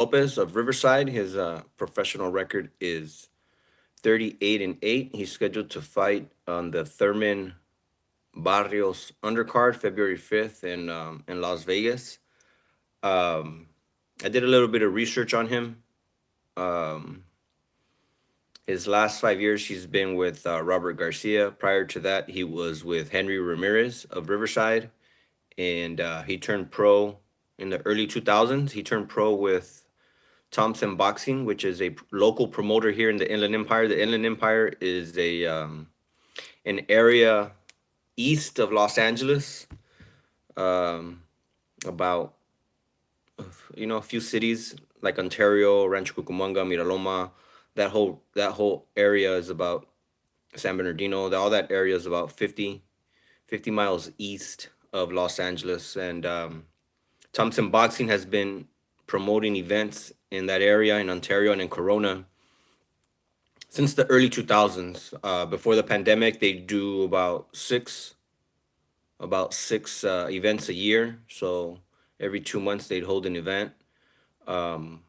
Lopez of Riverside. His professional record is 38-8. He's scheduled to fight on the Thurman Barrios undercard February 5th in Las Vegas. Um, I did a little bit of research on him. Um, his last 5 years, he's been with Robert Garcia. Prior to that, he was with Henry Ramirez of Riverside, and he turned pro in the early 2000s. He turned pro with Thompson Boxing, which is a local promoter here in the Inland Empire. The Inland Empire is a an area east of Los Angeles, um, about a few cities like Ontario, Rancho Cucamonga, Miraloma. That whole area is about San Bernardino. All that area is about 50 miles east of Los Angeles, and Thompson Boxing has been promoting events in that area in Ontario and in Corona since the early 2000s. Before the pandemic, they do about six events a year. So every 2 months they'd hold an event, um,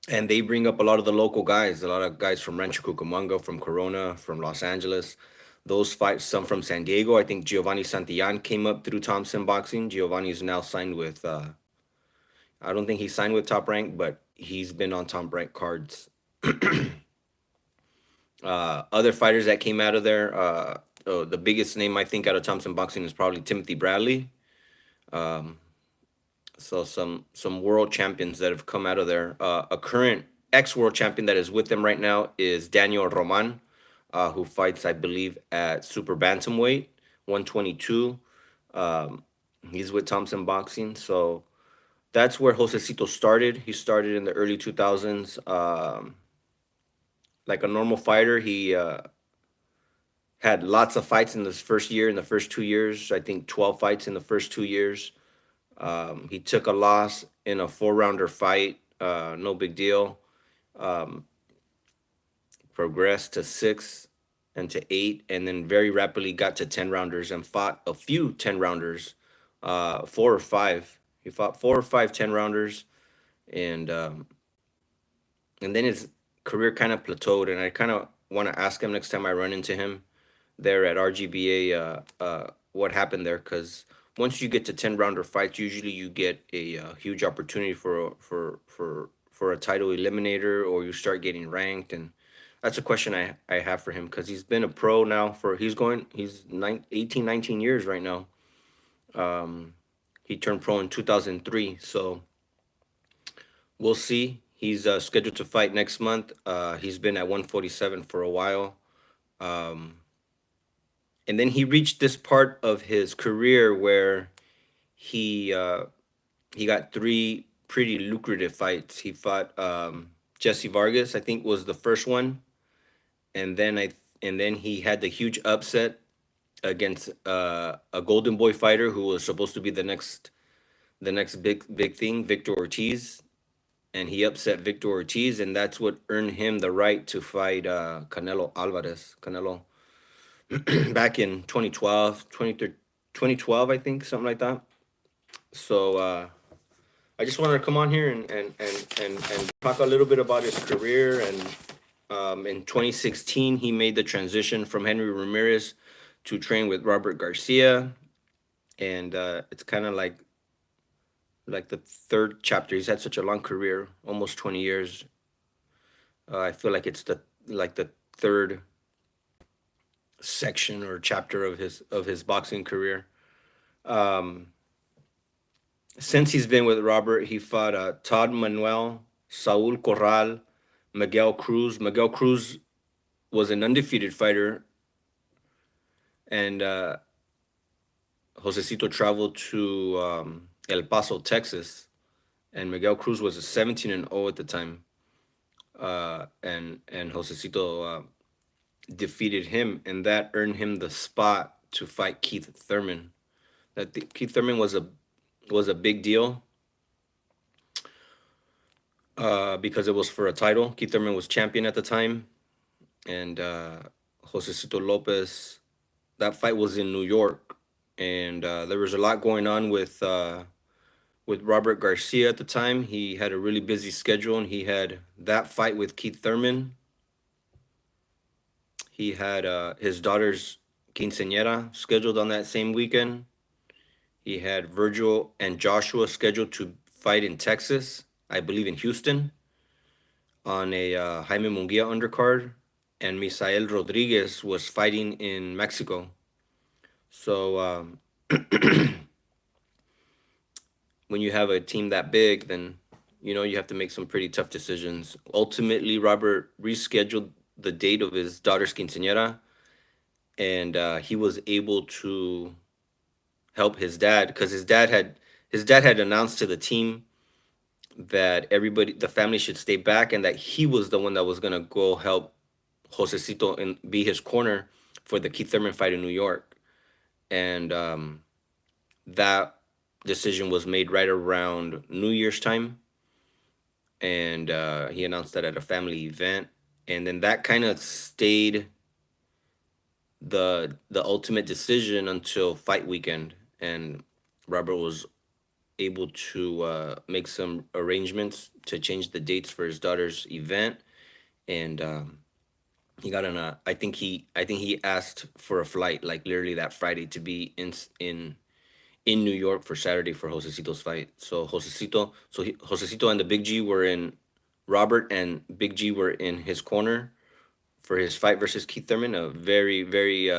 and they bring up a lot of the local guys, a lot of guys from Rancho Cucamonga, from Corona, from Los Angeles. Those fights, some from San Diego. I think Giovanni Santillan came up through Thompson Boxing. Giovanni is now signed with. I don't think he signed with Top Rank, but he's been on Top Rank cards. Other fighters that came out of there, the biggest name I think out of Thompson Boxing is probably Timothy Bradley. Um, so some world champions that have come out of there. A current ex world champion that is with them right now is Daniel Roman, who fights, I believe, at super bantamweight 122. Um, he's with Thompson Boxing, so that's where Josesito started. He started in the early 2000s. Like a normal fighter, he had lots of fights in this first year. In the first 2 years, I think 12 fights in the first 2 years. He took a loss in a four-rounder fight. No big deal. Um, Progressed to six and to eight, and then very rapidly got to 10 rounders and fought a few 10 rounders, four or five. He fought four or five 10 rounders, and and then his career kind of plateaued. And I kind of want to ask him next time I run into him there at RGBA, what happened there, because once you get to 10 rounder fights, usually you get a huge opportunity for a title eliminator, or you start getting ranked. And that's a question I have for him, because he's been a pro now for he's 18, 19 years right now. Um, he turned pro in 2003, so we'll see. He's scheduled to fight next month. He's been at 147 for a while. Um, and then he reached this part of his career where he uh, he got three pretty lucrative fights. He fought Jesse Vargas, I think, was the first one, and then he had the huge upset against a Golden Boy fighter who was supposed to be the next big thing, Victor Ortiz, and he upset Victor Ortiz, and that's what earned him the right to fight Canelo Alvarez. Canelo back in 2012, 2012, I think, something like that. So I just wanted to come on here and talk a little bit about his career. And in 2016, he made the transition from Henry Ramirez to train with Robert Garcia, and it's kind of like the third chapter. He's had such a long career, almost 20 years. I feel like it's the third section or chapter of his boxing career. Um, since he's been with Robert, he fought Todd Manuel, Saul Corral, Miguel Cruz. Miguel Cruz was an undefeated fighter, and Josecito traveled to El Paso, Texas, and Miguel Cruz was a 17-0 at the time. And Josecito defeated him, and that earned him the spot to fight Keith Thurman. Keith Thurman was a big deal because it was for a title. Keith Thurman was champion at the time, and Josesito Lopez. That fight was in New York, and there was a lot going on with with Robert Garcia at the time. He had a really busy schedule, and he had that fight with Keith Thurman. He had his daughter's quinceañera scheduled on that same weekend. He had Virgil and Joshua scheduled to fight in Texas, I believe in Houston, on a Jaime Munguia undercard, and Misael Rodriguez was fighting in Mexico. So when you have a team that big, then you have to make some pretty tough decisions. Ultimately, Robert rescheduled the date of his daughter's quinceañera, and he was able to help his dad because his dad had announced to the team that everybody, the family, should stay back, and that he was the one that was gonna go help Josesito and be his corner for the Keith Thurman fight in New York. And that decision was made right around New Year's time, and he announced that at a family event, and then that kind of stayed the ultimate decision until fight weekend, and Robert was able to make some arrangements to change the dates for his daughter's event, and he got on a. I think he asked for a flight like literally that Friday to be in New York for Saturday for Josesito's fight. Josesito and the Big G were in. Robert and Big G were in his corner for his fight versus Keith Thurman. A very, very,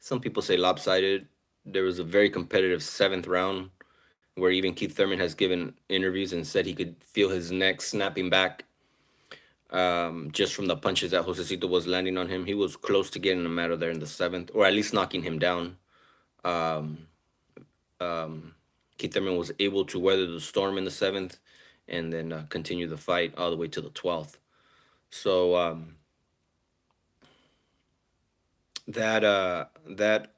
some people say lopsided. There was a very competitive seventh round where even Keith Thurman has given interviews and said he could feel his neck snapping back just from the punches that Josesito was landing on him. He was close to getting him out of there in the seventh, or at least knocking him down. Um, Keith Thurman was able to weather the storm in the seventh and then continue the fight all the way to the 12th. So that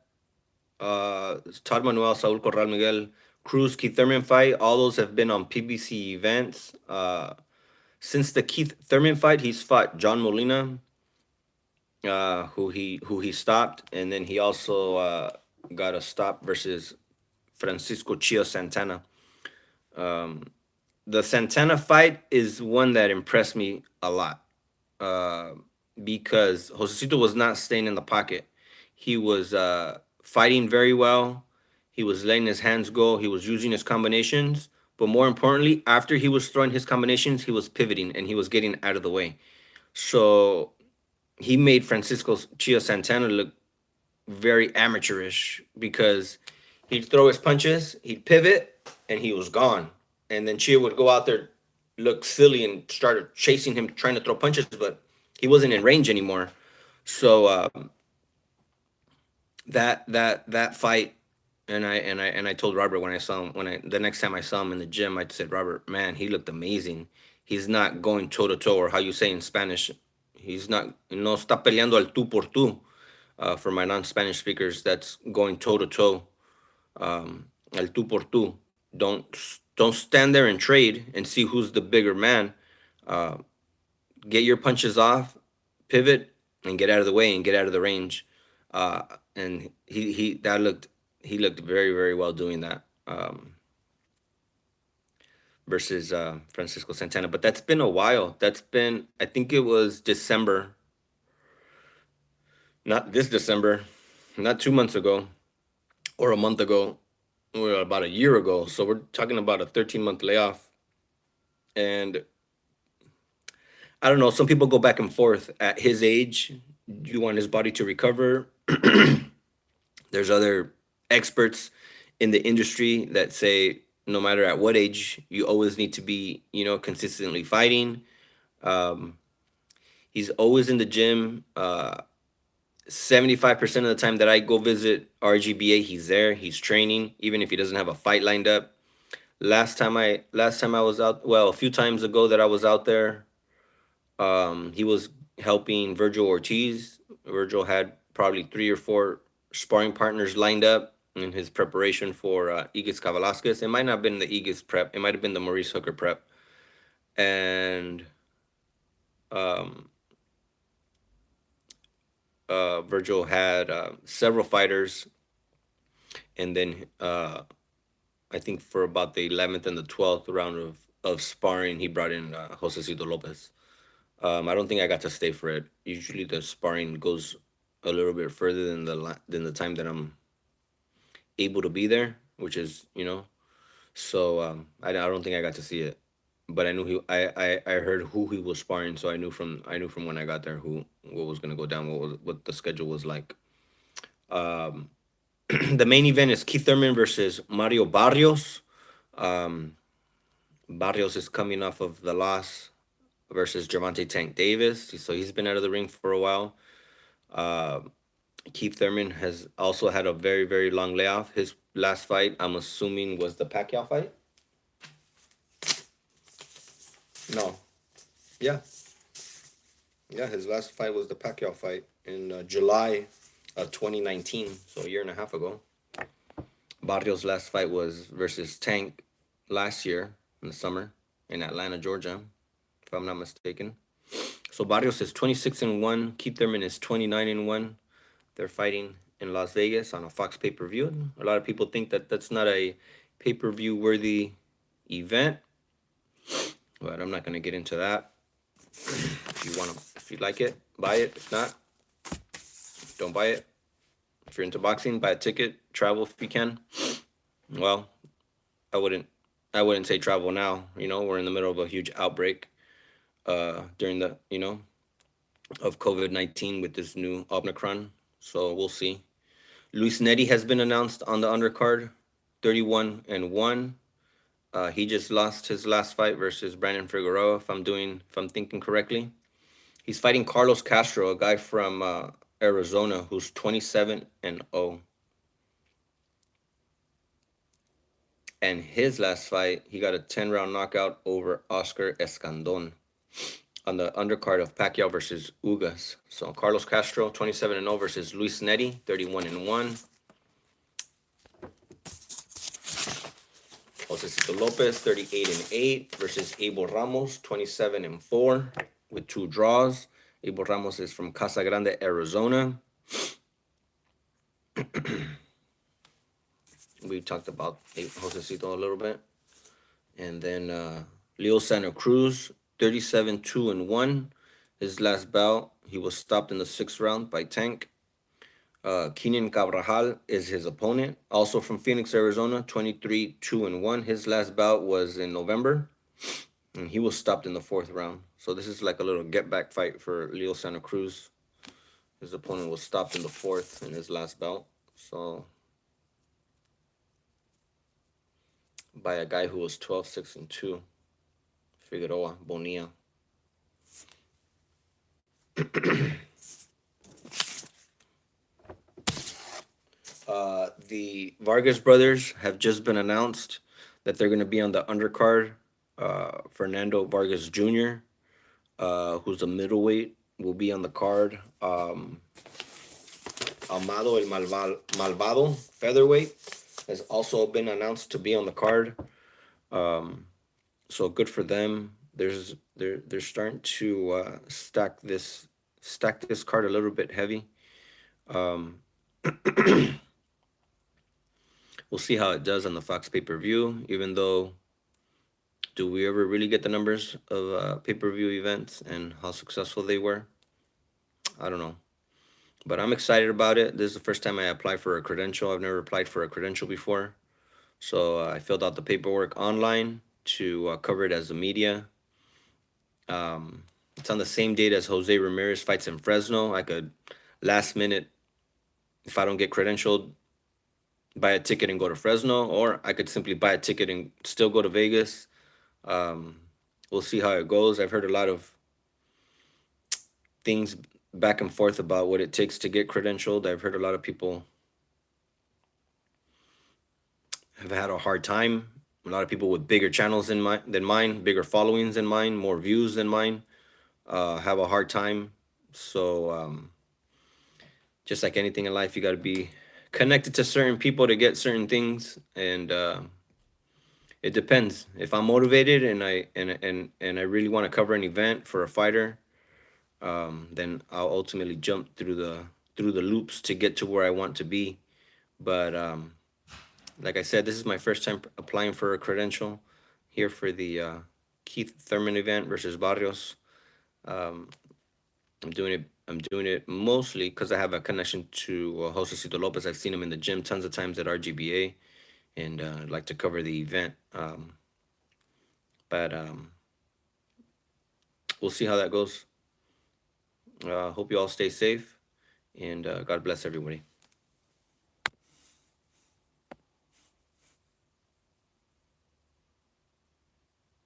Todd Manuel, Saul Corral, Miguel Cruz, Keith Thurman fight, all those have been on PBC events. Since the Keith Thurman fight, he's fought John Molina, who he stopped, and then he also got a stop versus Francisco Chia Santana. Um, the Santana fight is one that impressed me a lot uh, because Josecito was not staying in the pocket. He was fighting very well. He was letting his hands go. He was using his combinations. But more importantly, after he was throwing his combinations, he was pivoting and he was getting out of the way. So he made Francisco Chia Santana look very amateurish because he'd throw his punches, he'd pivot, and he was gone. And then Chia would go out there, look silly, and started chasing him, trying to throw punches, but he wasn't in range anymore. So that fight, and I told Robert when I saw him, the next time I saw him in the gym, I said, Robert, man, he looked amazing. He's not going toe to toe, or how you say in Spanish, he's not no está peleando al tú por tú. For my non-Spanish speakers, that's going toe to toe, al tú por tú. Don't don't stand there and trade and see who's the bigger man. Uh, get your punches off, pivot, and get out of the way and get out of the range. And he looked very, very well doing that versus Francisco Santana. But that's been a while. That's been, I think it was December, not this December, not 2 months ago, or a month ago, or about a year ago. So we're talking about a 13-month layoff. And I don't know, some people go back and forth. At his age, you want his body to recover. There's other experts in the industry that say no matter at what age, you always need to be, consistently fighting. Um, he's always in the gym. 75% of the time that I go visit RGBA, he's there. He's training, even if he doesn't have a fight lined up. Last time I was out, well, a few times ago that I was out there, he was helping Virgil Ortiz. Virgil had probably 3 or 4 sparring partners lined up in his preparation for Igis Kavalasquez. It might not have been the Igis prep. It might have been the Maurice Hooker prep. And um, Virgil had several fighters, and then I think for about the 11th and the 12th round of sparring, he brought in Josesito Lopez. I don't think I got to stay for it. Usually the sparring goes a little bit further than the time that I'm able to be there, which is So I don't think I got to see it, but I knew I heard who he was sparring, so I knew from when I got there who what was gonna go down, what the schedule was like. Um, the main event is Keith Thurman versus Mario Barrios. Um, Barrios is coming off of the loss versus Gervonta Tank Davis, so he's been out of the ring for a while. Uh, Keith Thurman has also had a very very long layoff. His last fight, I'm assuming, was the Pacquiao fight. No, yeah, yeah. His last fight was the Pacquiao fight in July of 2019, so a year and a half ago. Barrios' last fight was versus Tank last year in the summer in Atlanta, Georgia, if I'm not mistaken. So Barrios is 26-1. Keith Thurman is 29-1. They're fighting in Las Vegas on a Fox pay-per-view. A lot of people think that that's not a pay-per-view worthy event, but I'm not going to get into that. If you like it, buy it. If not, don't buy it. If you're into boxing, buy a ticket. Travel if you can. Well, I wouldn't say travel now. We're in the middle of a huge outbreak during the of COVID-19 with this new Omicron. So we'll see. Luis Neri has been announced on the undercard, 31-1. He just lost his last fight versus Brandon Figueroa, if I'm thinking correctly. He's fighting Carlos Castro, a guy from Arizona, who's 27-0. And his last fight, he got a 10-round knockout over Oscar Escandon on the undercard of Pacquiao versus Ugas. So Carlos Castro, 27-0 versus Luis Neri, 31-1. Josesito Lopez, 38-8 versus Abel Ramos, 27-4 with 2 draws. Abel Ramos is from Casa Grande, Arizona. We talked about Josesito a little bit. And then Leo Santa Cruz, 37-2-1. His last bout, he was stopped in the 6th round by Tank. Keenan Cabrajal is his opponent, also from Phoenix, Arizona, 23-2-1. His last bout was in November, and he was stopped in the 4th round. So this is like a little get-back fight for Leo Santa Cruz. His opponent was stopped in the 4th in his last bout. So by a guy who was 12-6-2, Figueroa Bonilla. The Vargas brothers have just been announced that they're going to be on the undercard. Fernando Vargas Jr., who's a middleweight, will be on the card. Amado el Malvado, featherweight, has also been announced to be on the card. So good for them. They're starting to stack this card a little bit heavy. We'll see how it does on the Fox pay-per-view, even though, do we ever really get the numbers of pay-per-view events and how successful they were? I don't know. But I'm excited about it. This is the first time I applied for a credential. I've never applied for a credential before. So I filled out the paperwork online to cover it as a media. It's on the same date as Jose Ramirez fights in Fresno. I could last minute, if I don't get credentialed, buy a ticket and go to Fresno, or I could simply buy a ticket and still go to Vegas. We'll see how it goes. I've heard a lot of things back and forth about what it takes to get credentialed. I've heard a lot of people have had a hard time. A lot of people with bigger channels than mine, bigger followings than mine, more views than mine, have a hard time. So just like anything in life, you got to be connected to certain people to get certain things, and it depends. If I'm motivated and I really want to cover an event for a fighter, then I'll ultimately jump through the loops to get to where I want to be. But Like I said, this is my first time applying for a credential here for the Keith Thurman event versus Barrios. Um, I'm doing it. I'm doing it mostly because I have a connection to Josesito Lopez. I've seen him in the gym tons of times at RGBA, and I'd like to cover the event. But we'll see how that goes. Hope you all stay safe, and God bless everybody.